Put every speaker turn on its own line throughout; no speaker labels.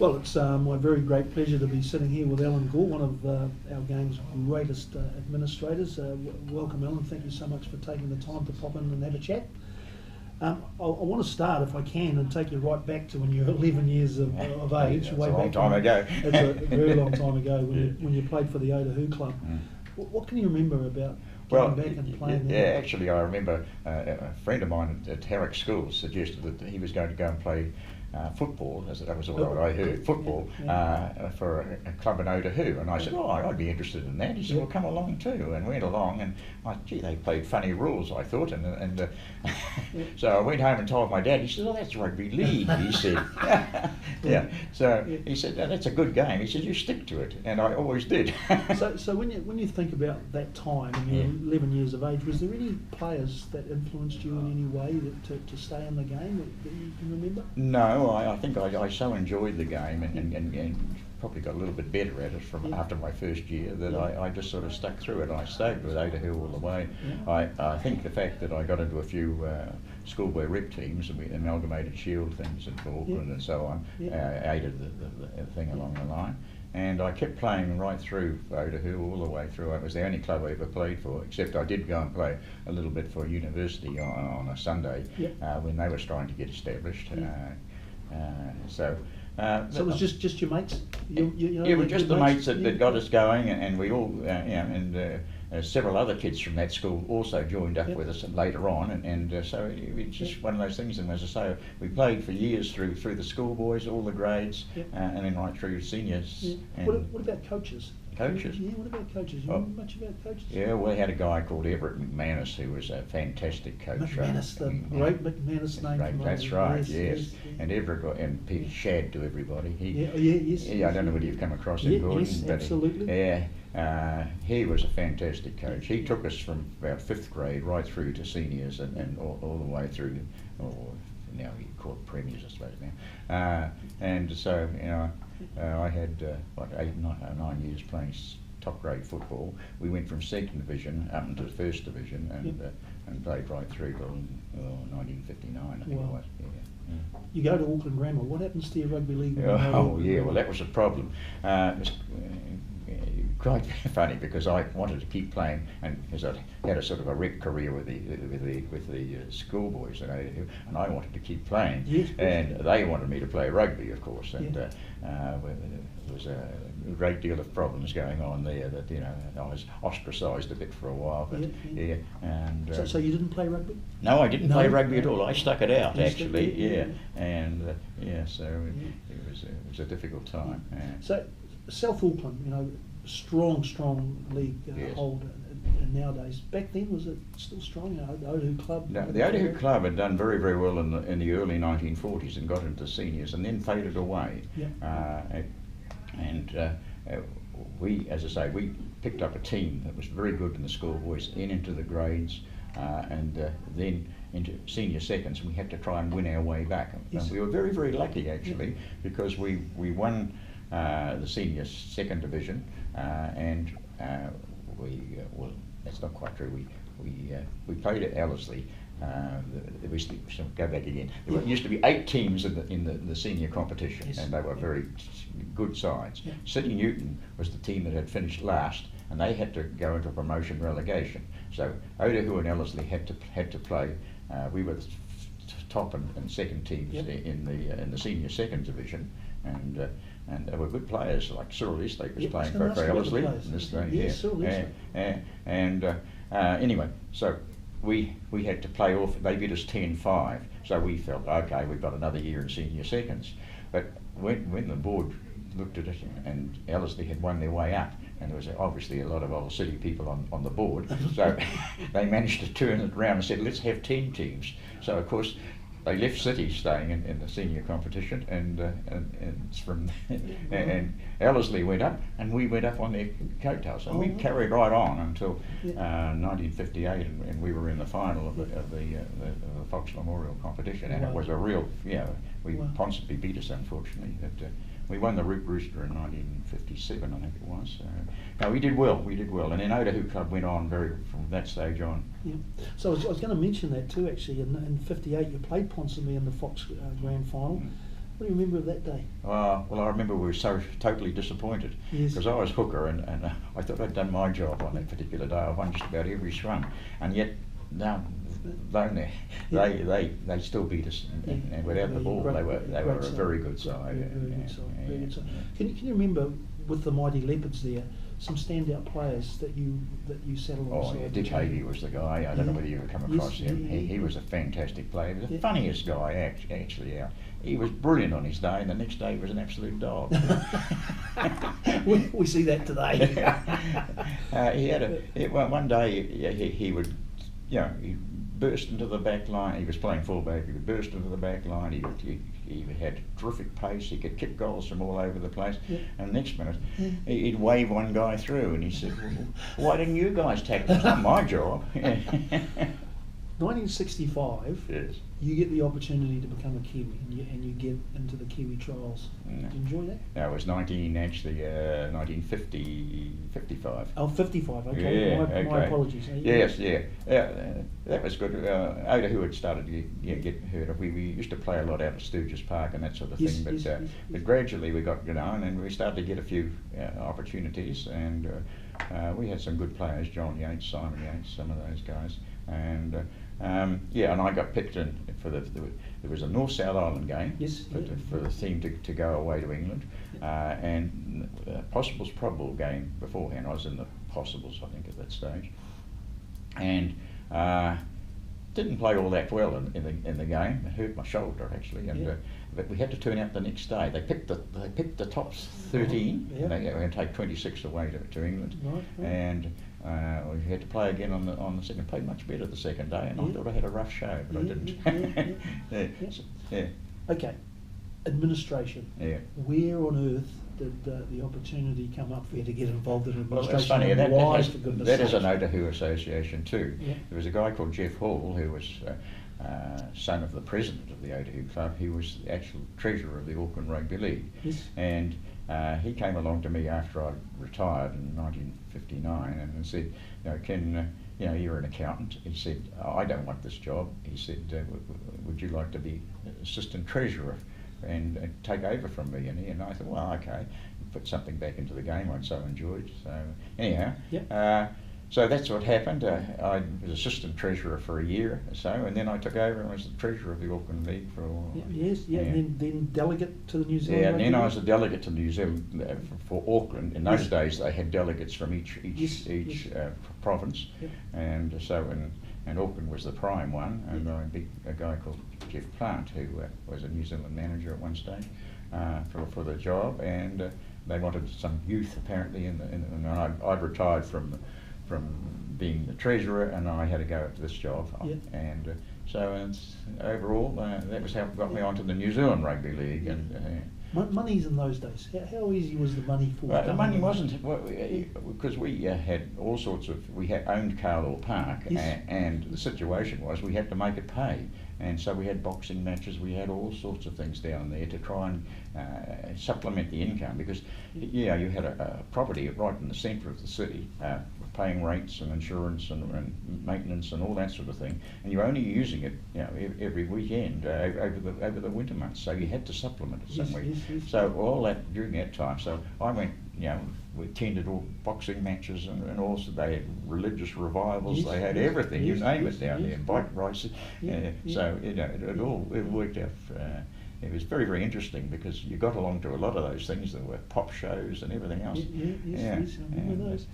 Well, it's my very great pleasure to be sitting here with Alan Gore, one of our game's greatest administrators. Welcome, Alan. Thank you so much for taking the time to pop in and have a chat. I want to start, if I can, and take you right back to when you were 11 years of age.
It's a long time ago.
It's a very long time ago when you played for the Otahu club. What can you remember about going back and playing there?
Actually, I remember a friend of mine at Herrick School suggested that he was going to go and play football, as that was all I heard, football, for a club in Otahu. And I said, I'd be interested in that. He said, well, come along too. And went along, and gee, they played funny rules, I thought. And so I went home and told my dad. He said, that's rugby league, he said. So he said, that's a good game. He said, you stick to it. And I always did.
So when you think about that time, and you're 11 years of age, was there any players that influenced you in any way to stay in the game that you can remember?
No, I think I so enjoyed the game and probably got a little bit better at it from after my first year that I just sort of stuck through it. I stayed with Otahu all the way. I think the fact that I got into a few schoolboy rep teams, and we amalgamated shield things at Auckland and so on, aided the thing along the line. And I kept playing right through Otahu, all the way through. It was the only club I ever played for, except I did go and play a little bit for university on a Sunday when they were trying to get established. So
it was just your mates?
It was just the mates that got us going, and we all, several other kids from that school also joined up with us later on, and so it's just one of those things. And as I say, we played for years through the schoolboys, all the grades, and then right through seniors.
What about coaches?
Coaches?
Yeah, what about coaches? You remember much about coaches?
Yeah, we had a guy called Everett McManus who was a fantastic coach.
McManus, the great McManus name.
That's right, yes. And Everett and Peter Shad to everybody. I don't know whether you've come across him, Gordon.
Yes, absolutely.
He was a fantastic coach. He took us from about 5th grade right through to seniors and all the way through, now you call it premiers, I suppose now. And so, I had 9 years playing top grade football. We went from 2nd division up into 1st division and played right through to 1959, I think it was.
You go to Auckland Grammar. What happens to your rugby league?
Well, that was a problem. It was quite funny because I wanted to keep playing, and because I had a sort of a rep career with the schoolboys, and I wanted to keep playing, and they wanted me to play rugby, of course, and there was a great deal of problems going on there. That I was ostracised a bit for a while, but
so you didn't play rugby?
No, I didn't play rugby at all. I stuck it out actually, so it was a difficult time.
So South Auckland, strong league hold nowadays. Back then, was it still strong? The Otahu club.
No, the Otahu club had done very well in the early 1940s and got into seniors, and then faded away. We, as I say, we picked up a team that was very good in the schoolboys, into the grades, and then into senior seconds. We had to try and win our way back, and we were very, very lucky actually, because we won the senior 2nd division, and well, that's not quite true. We played at Ellerslie. We used to go back again. There used to be 8 teams in the senior competition, and they were very good sides. City Newton was the team that had finished last, and they had to go into promotion relegation. So Otahu and Ellerslie had to play. We were the top and second teams in the senior 2nd division, and there were good players like Cyril Eastlake was playing for Ellerslie. Anyway, so we had to play off. They beat us 10-5, so we felt okay. We've got another year in senior seconds. But when the board looked at it, and Ellerslie had won their way up, and there was obviously a lot of old city people on the board, so they managed to turn it around and said, let's have 10 teams. So of course they left City staying in the senior competition, and Ellerslie went up, and we went up on their coattails. So we carried right on until 1958, and we were in the final of the Fox Memorial competition, and it was a real, Ponsonby beat us, unfortunately. But we won the Root Rooster in 1957, I think it was. No, we did well, and then Otahu Club went on from that stage on.
Yeah. So I was going to mention that too, actually. In 58, you played Ponsonby in the Fox Grand Final. What do you remember of that day?
Well, I remember we were so totally disappointed
Yes.
because I was hooker and I thought I'd done my job on that particular day. I won just about every scrum, and yet now they still beat us, and without the ball they were a very good side.
Very good side. Can you remember with the mighty Leopards there some standout players that you sat alongside?
Oh yeah, Dick Havey was the guy. I don't know whether you ever come across him. He was a fantastic player. He was the funniest guy actually out. He was brilliant on his day, and the next day he was an absolute dog.
we see that today.
He had one day he would, he burst into the back line. He was playing fullback. He would burst into the back line. He had terrific pace. He could kick goals from all over the place. And the next minute, he'd wave one guy through, and he said, well, "Why didn't you guys tackle? It's not my job."
1965. Yes. You get the opportunity to become a Kiwi, and you get into the Kiwi trials. Did you enjoy that?
No, it was 1955.
Oh, 55, okay.
Yeah,
my apologies.
Yes, that was good. Oda, who had started to get heard of, we used to play a lot out at Stooges Park and that sort of thing, but gradually we got going and we started to get a few opportunities, and we had some good players, John Yates, Simon Yates, some of those guys, and and I got picked in for there was a North-South Island game for the team to go away to England, and Possibles Probable game beforehand. I was in the Possibles, I think, at that stage, and didn't play all that well in the game. It hurt my shoulder actually, and but we had to turn out the next day. They picked the top 13, and they were going to take 26 away to England, and we had to play again on the second. Played much better the second day, and I thought I had a rough show, but I didn't.
Okay, administration.
Yeah.
Where on earth did the opportunity come up for you to get involved in administration?
Well, it's funny, that is an Otahu association too.
Yeah.
There was a guy called Jeff Hall who was son of the president of the Otahu Club. He was the actual treasurer of the Auckland Rugby League.
Yes.
And he came along to me after I retired in 1959 and said, Ken, you're an accountant. He said, I don't want this job. He said, would you like to be assistant treasurer and take over from me? And I thought, well, okay. Put something back into the game I'd so enjoyed. So anyhow, so that's what happened. I was assistant treasurer for a year or so, and then I took over and was the treasurer of the Auckland League for a while.
And then delegate to the New Zealand.
Yeah, and then I was a delegate to New Zealand for Auckland. In those days, they had delegates from each province, and so and Auckland was the prime one. And I beat a guy called Jeff Plant, who was a New Zealand manager at one stage for the job, and they wanted some youth apparently. And I'd retired from being the treasurer, and I had to go to this job. And so overall, that was how it got me onto the New Zealand Rugby League. And
money's in those days. How easy was the money for?
The money wasn't, because we had all sorts of. We had owned Carlaw Park, and the situation was we had to make it pay. And so we had boxing matches, we had all sorts of things down there to try and supplement the income, because you had a property right in the centre of the city, paying rates and insurance and maintenance and all that sort of thing, and you're only using it every weekend over the winter months, so you had to supplement it some way. So all that during that time, so I went, we attended all boxing matches and also they had religious revivals, they had everything, you name it down there, bike races. So it worked out. It was very, very interesting because you got along to a lot of those things. There were pop shows and everything else.
Yes, I remember those.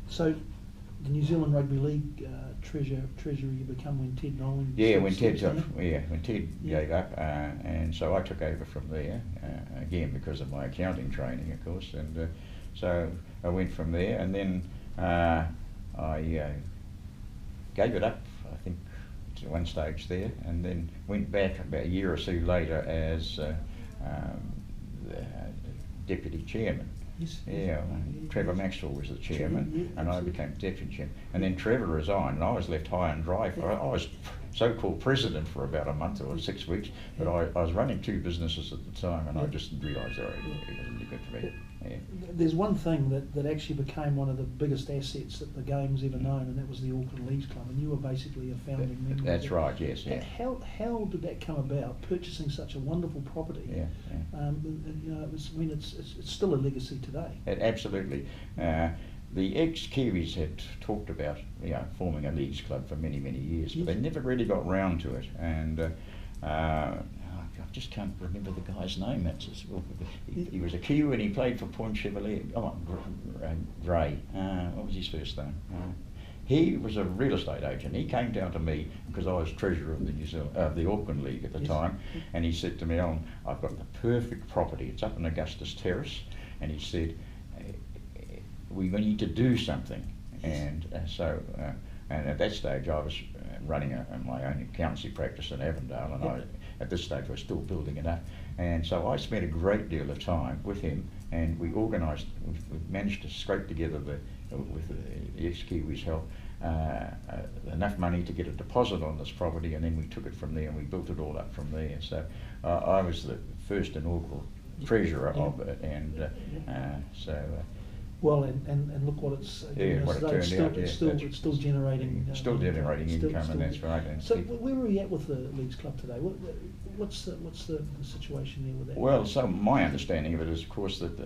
So the New Zealand Rugby League treasurer you become when Ted Nolan.
When Ted gave up, and so I took over from there again because of my accounting training, of course, and so I went from there, and then I gave it up, I think, to one stage there, and then went back about a year or so later as the deputy chairman. Trevor Maxwell was the chairman, and I became deputy chairman. And then Trevor resigned, and I was left high and dry. so-called president for about a month or 6 weeks, but I was running 2 businesses at the time, and I just realised that it wasn't good for me. Yeah.
There's one thing that actually became one of the biggest assets that the game's ever known, and that was the Auckland Leagues Club, and you were basically a founding member.
That's right, yes. Yeah.
How did that come about, purchasing such a wonderful property?
Yeah, yeah.
You know, it's still a legacy today.
Absolutely. The ex-Kiwis had talked about forming a leagues club for many, many years, but they never really got round to it. And I just can't remember the guy's name. He was a Kiwi and he played for Point Chevalier. Gray. What was his first name? He was a real estate agent. He came down to me because I was treasurer of the Auckland League at the time, and he said to me, "Alan, I've got the perfect property. It's up in Augustus Terrace," and he said, "We need to do something." And and at that stage I was running my own accountancy practice in Avondale, and at this stage I was still building it up. And so I spent a great deal of time with him, and we managed to scrape together with the ex-Kiwis' help, enough money to get a deposit on this property, and then we took it from there and we built it all up from there. So I was the first inaugural treasurer of it, and
well, and look what it's
what it turned out.
It's still generating.
Still generating income, and that's right. And
so where are we at with the Leagues Club today? What's the situation there with that?
Well, so my understanding of it is, of course, that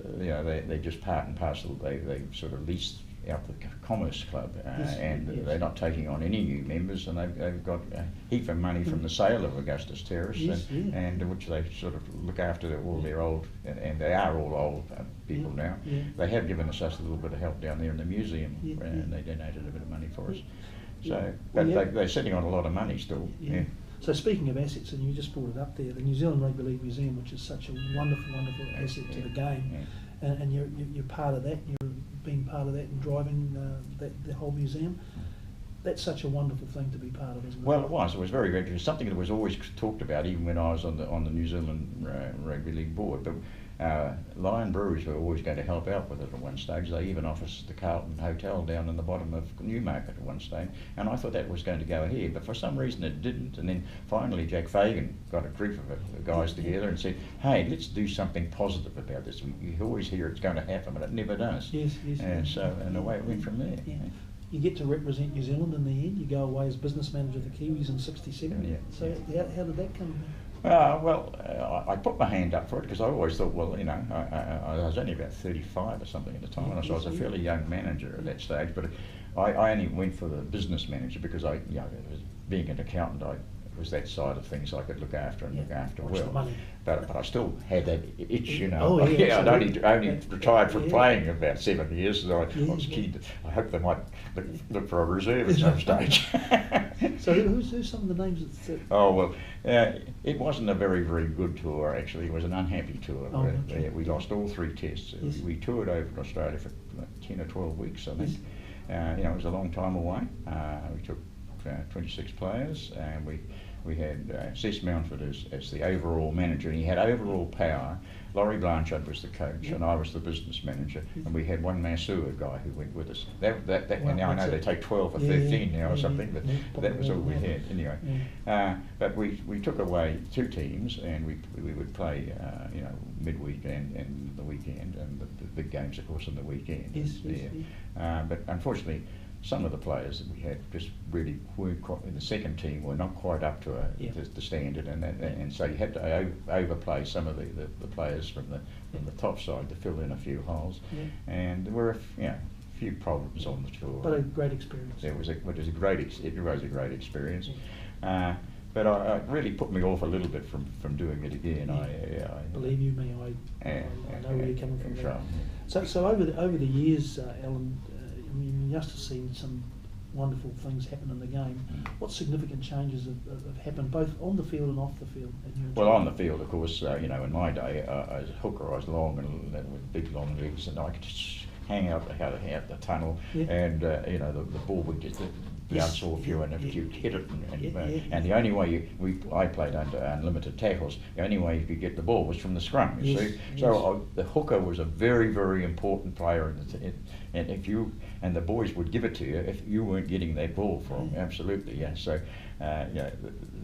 they just part and parcel. They sort of leased out the Commerce Club, and they're not taking on any new members, and they've got a heap of money from the sale of Augustus Terrace, and which they sort of look after all their old, and they are all old people now. They have given us a little bit of help down there in the museum, and they donated a bit of money for us. So, but they're sitting on a lot of money still.
So speaking of assets, and you just brought it up there, the New Zealand Rugby League Museum, which is such a wonderful asset to the game, and you're part of that, and you're being part of that and driving the whole museum. That's such a wonderful thing to be part of, isn't it?
Well, it was. It was very good. It was something that was always talked about, even when I was on the New Zealand Rugby League board. But Lion Breweries were always going to help out with it at one stage. They even offered the Carlton Hotel down in the bottom of Newmarket at one stage, and I thought that was going to go ahead, but for some reason it didn't. And then finally Jack Fagan got a group of the guys together and said, "Hey, let's do something positive about this. You always hear it's going to happen, but it never does." And away it went from there.
You get to represent New Zealand in the end. You go away as business manager of the Kiwis in '67. So how did that come about?
Well, I put my hand up for it because I always thought, well, I was only about 35 or something at the time, and so I was a fairly young manager at that stage. But I only went for the business manager because being an accountant, it was that side of things I could look after and look after well. But I still had that itch, I'd only retired from playing in about 7 years, so I was keen. I hope they might look for a reserve at some stage.
So who's some of the names that?
Oh well, it wasn't a very, very good tour actually. It was an unhappy tour. We lost all 3 tests. We toured over Australia for 10 or 12 weeks, I think. It was a long time away. We took 26 players, and we had Cess Mountford as the overall manager, and he had overall power. Laurie Blanchard was the coach, and I was the business manager, and we had one Masua guy who went with us. And now I know they take 12 or 13 now or something, but that was all we had anyway. But we took away 2 teams, and we would play midweek and the weekend, and the big games of course on the weekend. But unfortunately some of the players that we had just really weren't quite, in the second team were not quite up to the standard, and so you had to overplay some of the players from the top side to fill in a few holes, and there were a few problems on the tour.
But a great experience.
It was a great experience. But it really put me off a little bit from doing it again.
Believe you me, I know where you're coming from. There. So over the years, Alan, you must have seen some wonderful things happen in the game. What significant changes have happened both on the field and off the field?
Well, on the field, of course, in my day, as a hooker, I was long and with big long legs, and I could just hang out the tunnel, and the ball would just bounce off you, and if you hit it, and the only way I played under unlimited tackles, the only way you could get the ball was from the scrum. You see, so the hooker was a very, very important player and the boys would give it to you if you weren't getting that ball from them. Absolutely, So you know,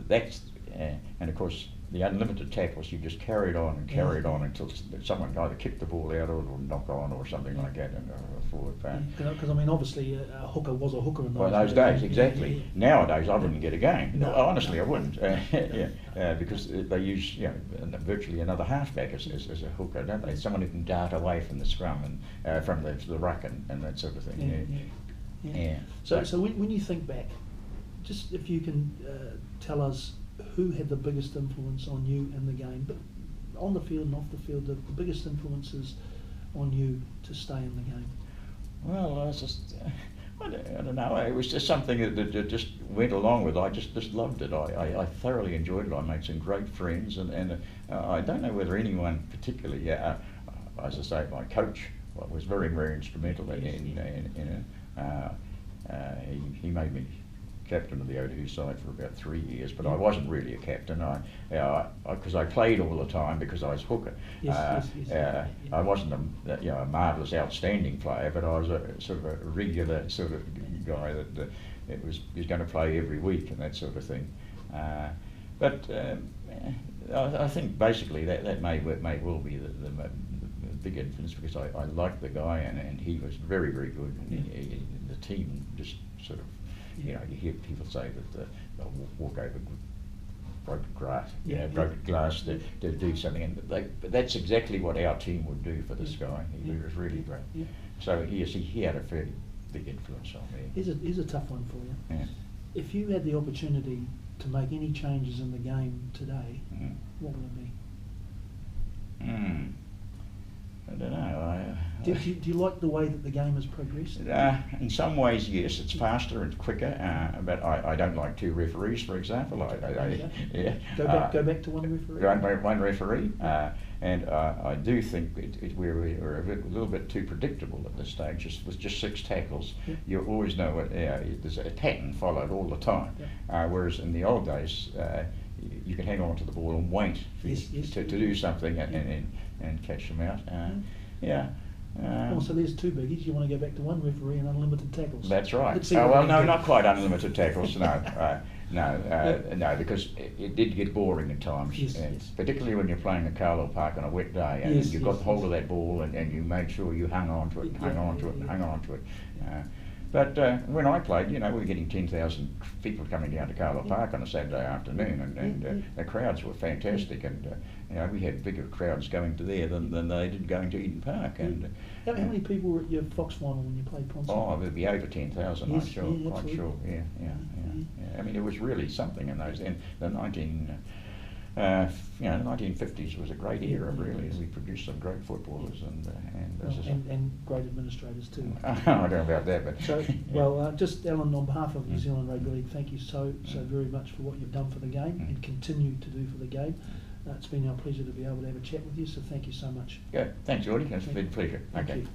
that's and of course the unlimited tackles, you just carried on and carried on until someone either kicked the ball out or knock on or something like that, and a forward pass.
Because I mean, obviously, a hooker was a hooker in
those days, exactly.
Yeah.
Nowadays, I wouldn't get a game.
No,
Honestly,
no.
I wouldn't. Because they use, you know, virtually another halfback as a hooker, don't they? Someone who can dart away from the scrum and from the ruck and that sort of thing. Yeah.
So when you think back, just if you can tell us who had the biggest influence on you in the game, but on the field and off the field, the biggest influences on you to stay in the game.
Well, I was just, I don't know, it was just something that just went along with. I just loved it. I thoroughly enjoyed it. I made some great friends, and I don't know whether anyone particularly, as I say, my coach was very, very instrumental in he made me captain of the O2 side for about 3 years, but I wasn't really a captain. Because I played all the time because I was hooker. I wasn't a marvellous, outstanding player, but I was a sort of a regular sort of guy that was going to play every week and that sort of thing. But I think basically that may well be the big influence, because I liked the guy and he was very, very good, and the team just sort of. You know, you hear people say that they'll walk over broken glass to do something, and but that's exactly what our team would do for this guy. He was really great. So he had a fairly big influence on me.
Here's a tough one for you.
Yeah.
If you had the opportunity to make any changes in the game today, what would it be?
I don't know.
Do you like the way that the game has progressed?
In some ways, yes, it's faster and quicker, but I don't like two referees, for example.
Go back to one referee?
One referee, and I do think we're a little bit too predictable at this stage. With just 6 tackles, you always know what, there's a pattern followed all the time, whereas in the old days, you can hang on to the ball and wait to do something and catch them out.
So there's 2 biggies. You want to go back to one referee and unlimited tackles.
That's right. Well, no, not quite unlimited tackles. No, because it did get boring at times, particularly when you're playing at Carlisle Park on a wet day, and you got hold of that ball and you made sure you hung on to it, and hung on to it, and hung on to it. But when I played, we were getting 10,000 people coming down to Carlisle Park on a Saturday afternoon, and the crowds were fantastic, and we had bigger crowds going to there than they did going to Eden Park. And
how many people were at your Fox final when you played Ponce?
Oh, there'd be over 10,000, I'm sure.
Quite
sure. Yeah. I mean, it was really something in those. In the 1950s was a great era, really. We produced some great footballers and
great administrators too.
I don't know about that, but
so just Alan, on behalf of New Zealand Rugby League, thank you so very much for what you've done for the game and continue to do for the game. It's been our pleasure to be able to have a chat with you, so thank you so much.
Good. Thanks, Geordie. It's been a pleasure.
Thank you.